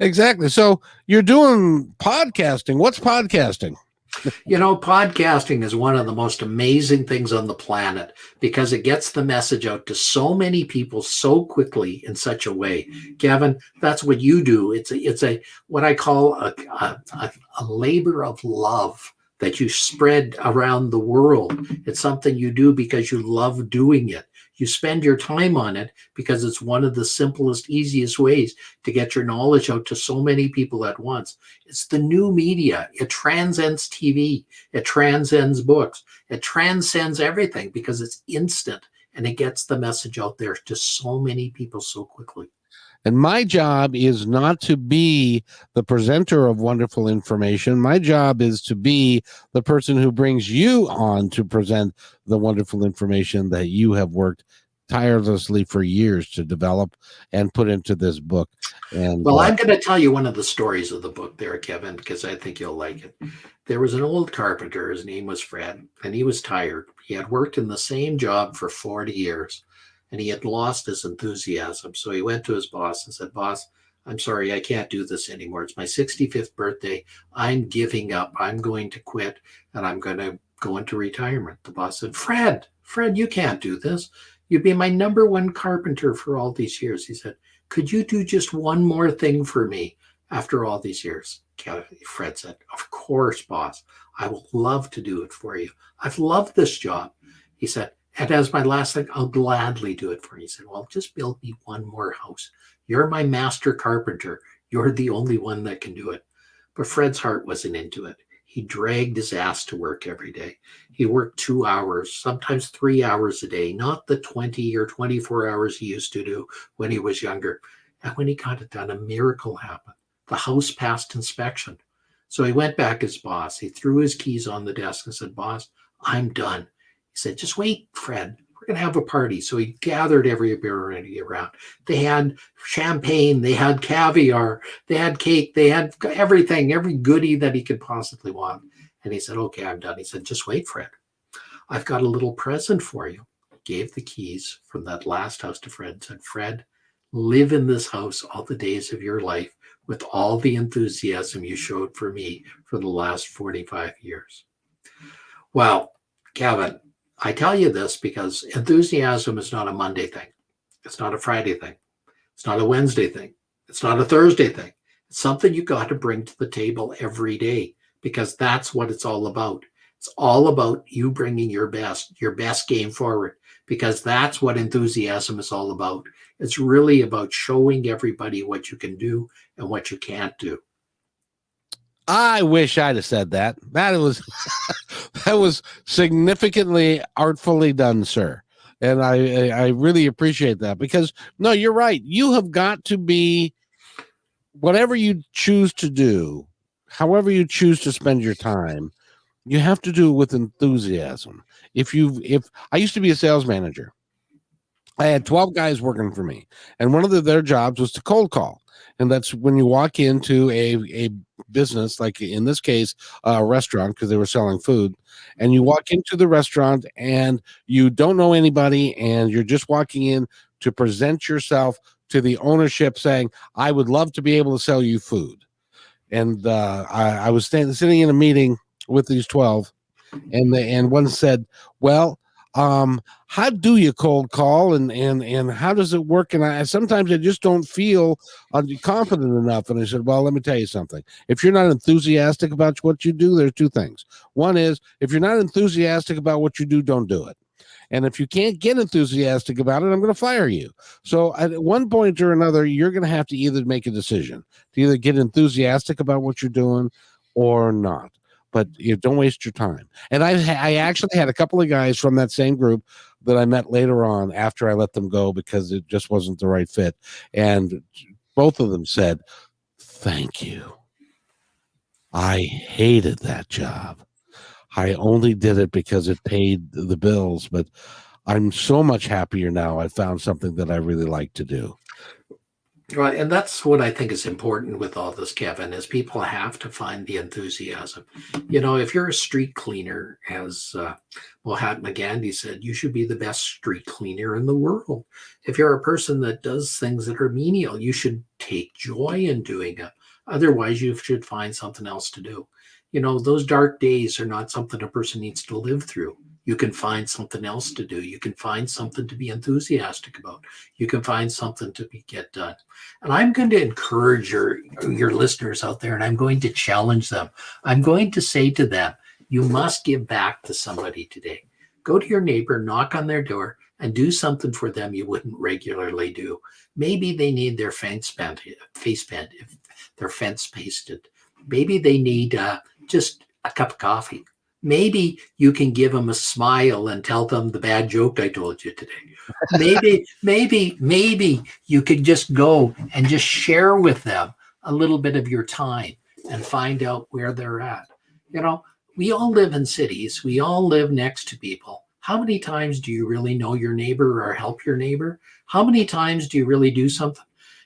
Exactly. So you're doing podcasting. What's podcasting? Podcasting is one of the most amazing things on the planet because it gets the message out to so many people so quickly in such a way. Gavin, that's what you do. It's a what I call a labor of love that you spread around the world. It's something you do because you love doing it. You spend your time on it because it's one of the simplest, easiest ways to get your knowledge out to so many people at once. It's the new media. It transcends TV. It transcends books. It transcends everything because it's instant and it gets the message out there to so many people so quickly. And my job is not to be the presenter of wonderful information. My job is to be the person who brings you on to present the wonderful information that you have worked tirelessly for years to develop and put into this book. And I'm going to tell you one of the stories of the book there, Kevin, because I think you'll like it. There was an old carpenter. His name was Fred, and he was tired. He had worked in the same job for 40 years. And he had lost his enthusiasm. So he went to his boss and said, "Boss, I'm sorry, I can't do this anymore. It's my 65th birthday. I'm giving up. I'm going to quit and I'm going to go into retirement." The boss said, Fred, you can't do this. You've been my #1 carpenter for all these years. He said, "Could you do just one more thing for me after all these years?" Fred said, "Of course, boss. I will love to do it for you. I've loved this job." He said, "And as my last thing, I'll gladly do it for you." He said, "Well, just build me one more house. You're my master carpenter. You're the only one that can do it." But Fred's heart wasn't into it. He dragged his ass to work every day. He worked 2 hours, sometimes 3 hours a day, not the 20 or 24 hours he used to do when he was younger. And when he got it done, a miracle happened. The house passed inspection. So he went back as boss. He threw his keys on the desk and said, "Boss, I'm done." He said, "Just wait, Fred. We're going to have a party." So he gathered everybody around. They had champagne. They had caviar. They had cake. They had everything, every goodie that he could possibly want. And he said, "Okay, I'm done." He said, "Just wait, Fred. I've got a little present for you." He gave the keys from that last house to Fred and said, "Fred, live in this house all the days of your life with all the enthusiasm you showed for me for the last 45 years. Well, Kevin, I tell you this because enthusiasm is not a Monday thing. It's not a Friday thing. It's not a Wednesday thing. It's not a Thursday thing. It's something you got to bring to the table every day because that's what it's all about. It's all about you bringing your best game forward, because that's what enthusiasm is all about. It's really about showing everybody what you can do and what you can't do. I wish I'd have said that. That was that was significantly artfully done, sir. And I really appreciate that, because no, you're right. You have got to be, whatever you choose to do, however you choose to spend your time, you have to do it with enthusiasm. If I used to be a sales manager, I had 12 guys working for me, and one of their jobs was to cold call. And that's when you walk into a business, like in this case, a restaurant, because they were selling food, and you walk into the restaurant and you don't know anybody, and you're just walking in to present yourself to the ownership saying, I would love to be able to sell you food. And I was sitting in a meeting with these 12, and one said, well, how do you cold call, and how does it work? And I sometimes I just don't feel confident enough. And I said, well, let me tell you something. If you're not enthusiastic about what you do, there's two things. One is, if you're not enthusiastic about what you do, don't do it. And if you can't get enthusiastic about it, I'm going to fire you. So at one point or another, you're going to have to either make a decision to either get enthusiastic about what you're doing or not. But you don't waste your time. And I actually had a couple of guys from that same group that I met later on after I let them go because it just wasn't the right fit. And both of them said, thank you. I hated that job. I only did it because it paid the bills, but I'm so much happier now. I found something that I really like to do. Right, and that's what I think is important with all this, Kevin, is people have to find the enthusiasm. You know, if you're a street cleaner, as Mahatma Gandhi said, you should be the best street cleaner in the world. If you're a person that does things that are menial, you should take joy in doing it. Otherwise, you should find something else to do. You know, those dark days are not something a person needs to live through. You can find something else to do. You can find something to be enthusiastic about. You can find something to get done. And I'm going to encourage your listeners out there, and I'm going to challenge them. I'm going to say to them, you must give back to somebody today. Go to your neighbor, knock on their door, and do something for them you wouldn't regularly do. Maybe they need their face painted, if their fence pasted. Maybe they need just a cup of coffee. Maybe you can give them a smile and tell them the bad joke I told you today. Maybe you could just go and just share with them a little bit of your time and find out where they're at. You know, we all live in cities. We all live next to people. How many times do you really know your neighbor or help your neighbor? How many times do you really do something?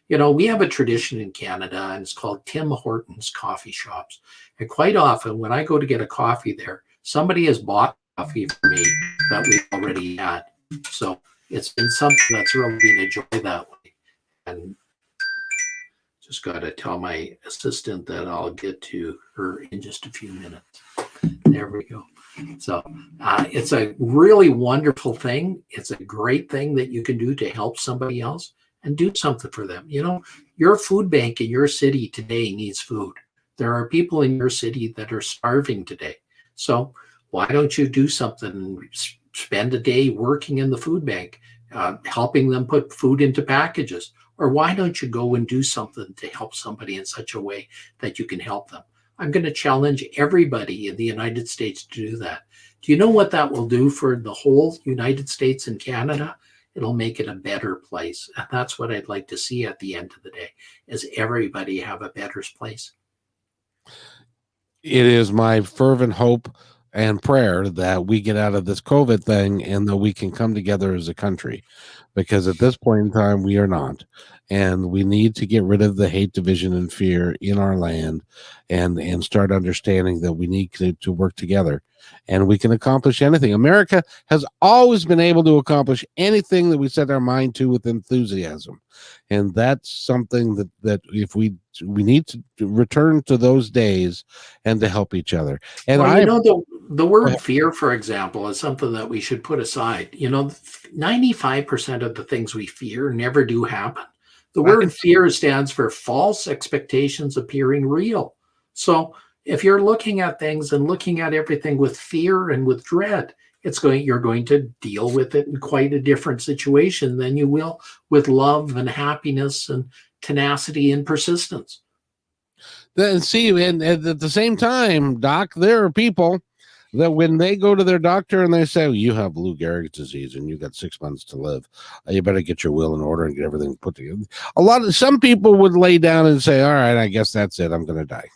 You know, we have a tradition in Canada, and it's called Tim Hortons coffee shops. And quite often when I go to get a coffee there, somebody has bought coffee for me that we've already had. So it's been something that's really been a joy that way. And just got to tell my assistant that I'll get to her in just a few minutes. There we go. So it's a really wonderful thing. It's a great thing that you can do to help somebody else and do something for them. You know, your food bank in your city today needs food. There are people in your city that are starving today. So why don't you do something, spend a day working in the food bank, helping them put food into packages? Or why don't you go and do something to help somebody in such a way that you can help them? I'm going to challenge everybody in the United States to do that. Do you know what that will do for the whole United States and Canada? It'll make it a better place. And that's what I'd like to see at the end of the day, is everybody have a better place. It is my fervent hope and prayer that we get out of this COVID thing and that we can come together as a country, because at this point in time, we are not. And we need to get rid of the hate, division, and fear in our land, and start understanding that we need to work together, and we can accomplish anything. America has always been able to accomplish anything that we set our mind to with enthusiasm. And that's something that if we need to return to those days and to help each other. And well, you know, the word fear, for example, is something that we should put aside. You know, 95% of the things we fear never do happen. The word fear stands for false expectations appearing real. So, if you're looking at things and looking at everything with fear and with dread, you're going to deal with it in quite a different situation than you will with love and happiness and tenacity and persistence. Then see, and at the same time, Doc, there are people that when they go to their doctor and they say, well, you have Lou Gehrig's disease and you got 6 months to live, you better get your will in order and get everything put together. Some people would lay down and say, all right, I guess that's it. I'm going to die.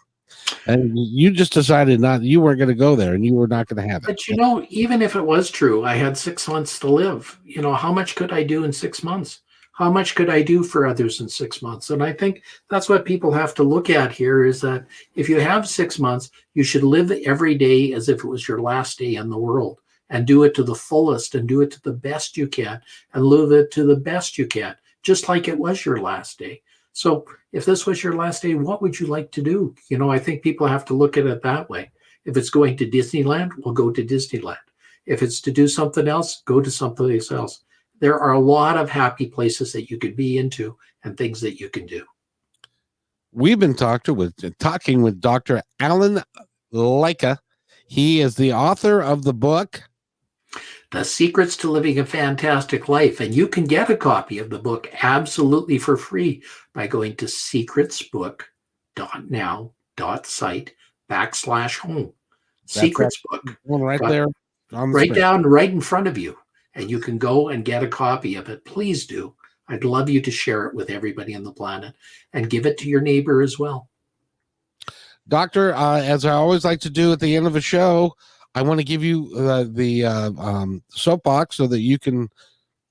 And you just decided you weren't going to go there and you were not going to have it. But even if it was true, I had 6 months to live. How much could I do in 6 months? How much could I do for others in 6 months? And I think that's what people have to look at here, is that if you have 6 months, you should live every day as if it was your last day in the world, and do it to the fullest and do it to the best you can and live it to the best you can, just like it was your last day. So if this was your last day, what would you like to do? I think people have to look at it that way. If it's going to Disneyland, we'll go to Disneyland. If it's to do something else, go to something else. There are a lot of happy places that you could be into and things that you can do. We've been talking with Dr. Alan Lycka. He is the author of the book, The Secrets to Living a Fantastic Life. And you can get a copy of the book absolutely for free by going to secretsbook.now.site/home. Secrets book. Right there. Right down right in front of you. And you can go and get a copy of it. Please do. I'd love you to share it with everybody on the planet and give it to your neighbor as well. Doctor, as I always like to do at the end of a show, I want to give you the soapbox so that you can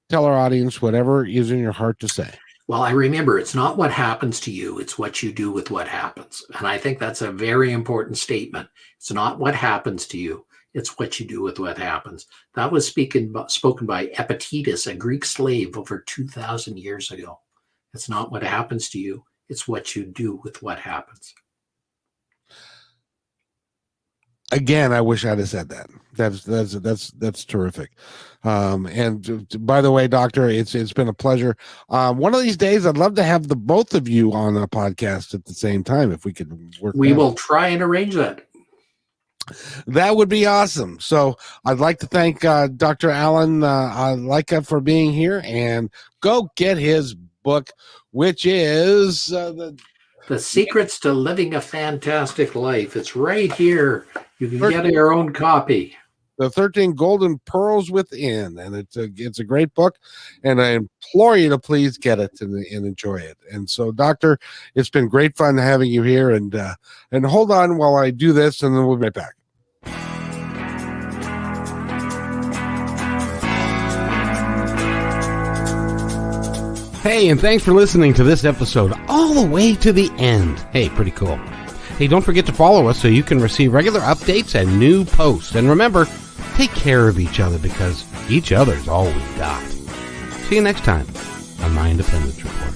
tell our audience whatever is in your heart to say. Well, I remember it's not what happens to you, it's what you do with what happens. And I think that's a very important statement. It's not what happens to you, it's what you do with what happens. That was spoken by Epictetus, a Greek slave over 2,000 years ago. It's not what happens to you, it's what you do with what happens. Again, I wish I'd have said that. That's terrific. And by the way, Doctor, it's been a pleasure. One of these days, I'd love to have the both of you on a podcast at the same time if we could work. We will try and arrange that. That would be awesome. So I'd like to thank Dr. Alan Lycka for being here, and go get his book, which is The Secrets to Living a Fantastic Life. It's right here. You can get your own copy. The 13 Golden Pearls Within, and it's a great book, and I implore you to please get it and enjoy it. And so, Doctor, it's been great fun having you here, and hold on while I do this, and then we'll be right back. Hey, and thanks for listening to this episode all the way to the end. Hey, pretty cool. Hey, don't forget to follow us so you can receive regular updates and new posts. And remember, take care of each other because each other's all we got. See you next time on My Independence Report.